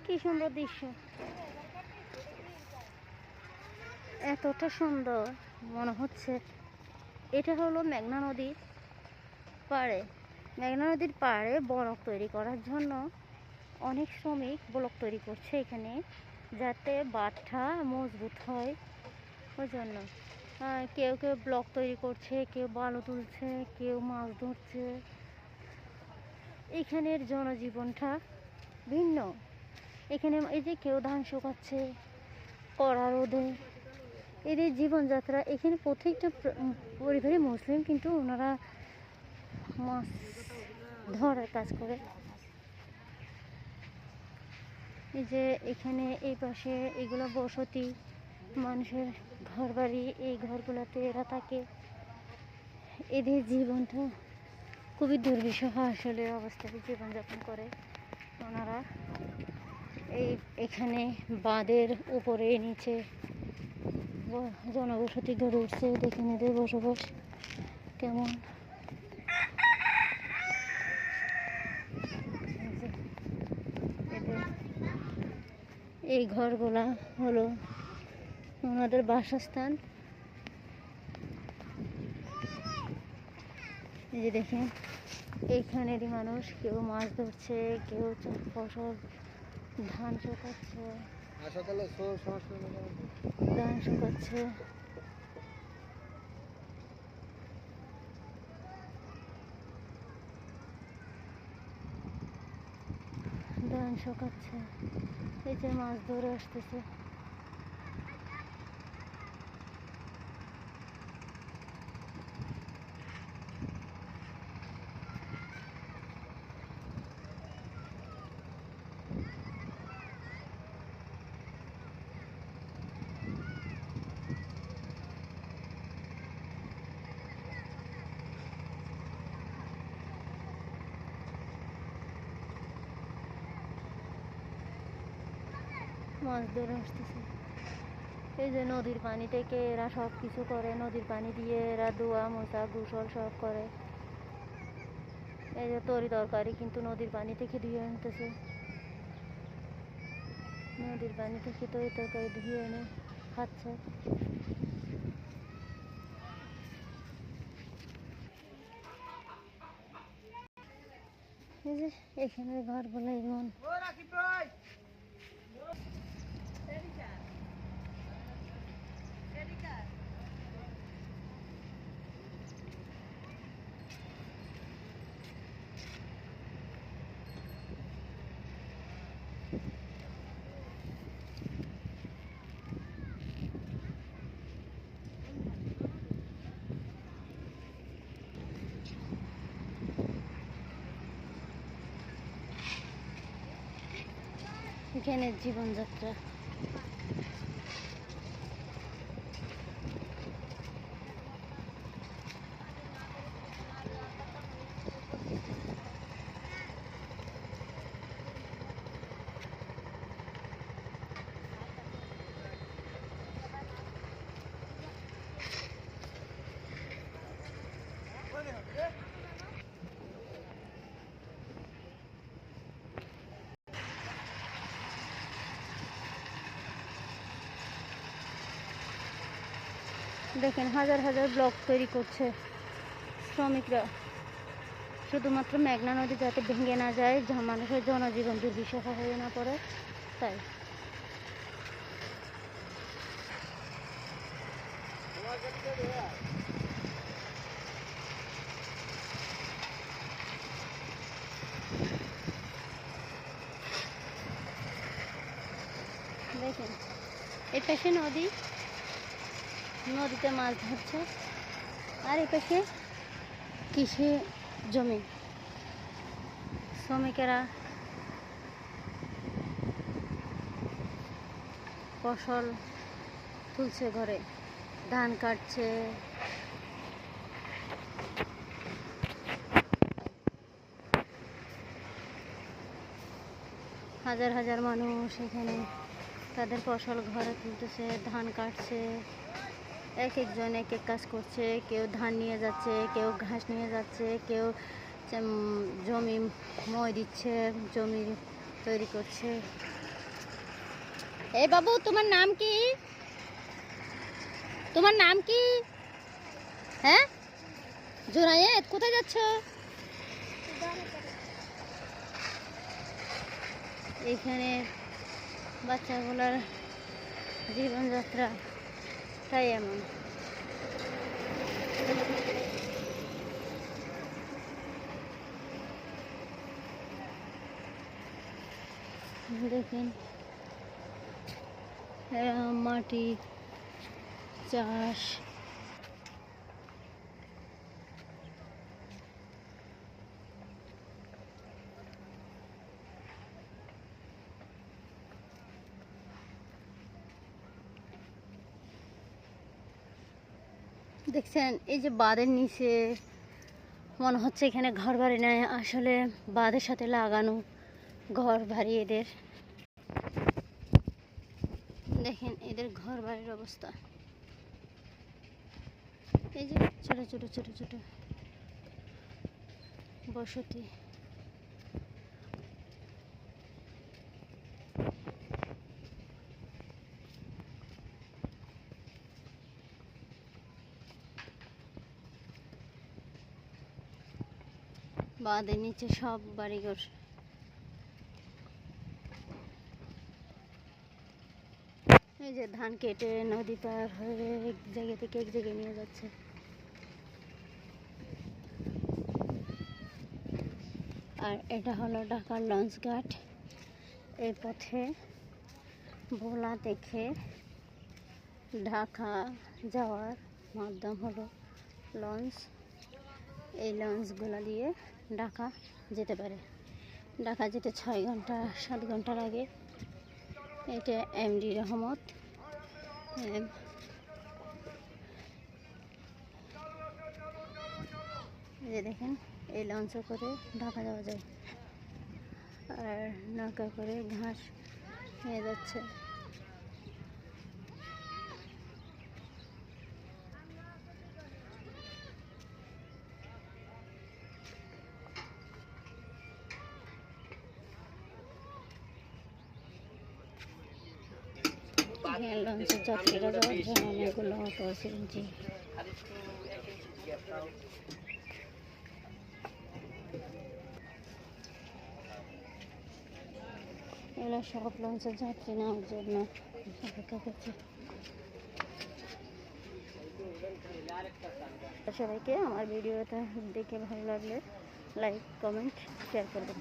কি সুন্দর দৃশ্য, এতটা সুন্দর মনে হচ্ছে এটা হলো মেঘনা নদীর পাড়ে। মেঘনা নদীর পাড়ে ব্লক তৈরি করার জন্য অনেক শ্রমিক ব্লক তৈরি করছে এখানে, যাতে বাঁধটা মজবুত হয়। ওই জন্য কেউ কেউ ব্লক তৈরি করছে, কেউ বালু তুলছে, কেউ মাছ ধরছে। এখানের জনজীবনটা ভিন্ন। এখানে এই যে কেউ ধান শুকাচ্ছে কড়া রোদে, এদের জীবনযাত্রা। এখানে প্রত্যেকটা পরিবারে মুসলিম, কিন্তু ওনারা মাছ ধরার কাজ করে। এই যে এখানে এই পাশে এগুলো বসতি, মানুষের ঘর বাড়ি, এই ঘরগুলোতে এরা থাকে। এদের জীবনটা খুবই দুর্বিষহ আসলে অবস্থায় জীবনযাপন করে ওনারা। এখানে বাঁধের উপরে নিচে জনবসতি গড়ে উঠছে। দেখেন এদের বসবাস কেমন। এই ঘরগুলা হলো ওনাদের বাসস্থান। এই যে দেখেন এইখানেরই মানুষ, কেউ মাছ ধরছে, কেউ ফসল ধান শুকাচ্ছে, ধান শুকাচ্ছে। ধান শুকাচ্ছে, এই যে মাছ ধরে আসতেছে। মাছ ধরে আসতেছে। এই যে নদীর পানি থেকে এরা সব কিছু করে, নদীর পানি দিয়ে এরা ধোয়া মোছা গোসল সব করে। এই যে তরি তরকারি কিন্তু নদীর পানি থেকে ধুয়ে আনতেছে, নদীর পানি থেকে তরি তরকারি ধুয়ে এনে খাচ্ছে। এই যে এখানে ঘরগুলো এমন। এখানের জীবনযাত্রা দেখেন, হাজার হাজার ব্লক তৈরি করছে শ্রমিকরা, শুধুমাত্র মেঘনা নদী যাতে ভেঙে না যায়, মানুষের জনজীবন দুর্বিষহ হয়ে না পড়ে তাই। দেখেন এই পাশে নদী, নদীতে মাছ ধরছে, আর এই পাশে কৃষি জমি, শ্রমিকেরা ফসল তুলছে, ঘরে ধান কাটছে। হাজার হাজার মানুষ এখানে তাদের ফসল ঘরে তুলতেছে, ধান কাটছে। এক একজন এক এক কাজ করছে, কেউ ধান নিয়ে যাচ্ছে, কেউ ঘাস নিয়ে যাচ্ছে, কেউ জমি মই দিচ্ছে, জমি তৈরি করছে। এই বাবু, তোমার নাম কি? তোমার নাম কি? হ্যাঁ, জোনায়েত, কোথায় যাচ্ছ? এখানে বাচ্চাগুলোর জীবনযাত্রা তাই এমন। দেখেন মাটি চাষ, দেখছেন এই যে বাঁধের নিচে মনে হচ্ছে এখানে ঘর বাড়ি নেয়, আসলে বাঁধের সাথে লাগানো ঘর বাড়ি এদের। দেখেন এদের ঘর বাড়ির অবস্থা, এই যে ছোট ছোট ছোট ছোট বসতি। বাঁধের নিচে সব বাড়িঘর। এই যে ধান কেটে নদী পার হয়ে এক জায়গা থেকে এক জায়গায় নিয়ে যাচ্ছে। আর এটা হলো ঢাকার লঞ্চ ঘাট। এই পথে ভোলা থেকে ঢাকা যাওয়ার মাধ্যম হলো লঞ্চ। এই লঞ্চগুলো দিয়ে ঢাকা যেতে পারে। ঢাকা যেতে 6 ঘন্টা 7 ঘন্টা লাগে। এটা এমডি রহমত। এই যে দেখেন, এই লঞ্চে করে ঢাকা যাওয়া যায়। আর নৌকা করে ঘাস নিয়ে যাচ্ছে। লঞ্চের যাত্রীরা যাওয়ার জন্য অনেকগুলো অটো সিএনজি। এগুলো সব লঞ্চের যাত্রী নেওয়ার জন্য অপেক্ষা করছে। সবাইকে আমার ভিডিওটা দেখে ভালো লাগলে লাইক, কমেন্ট, শেয়ার করবেন।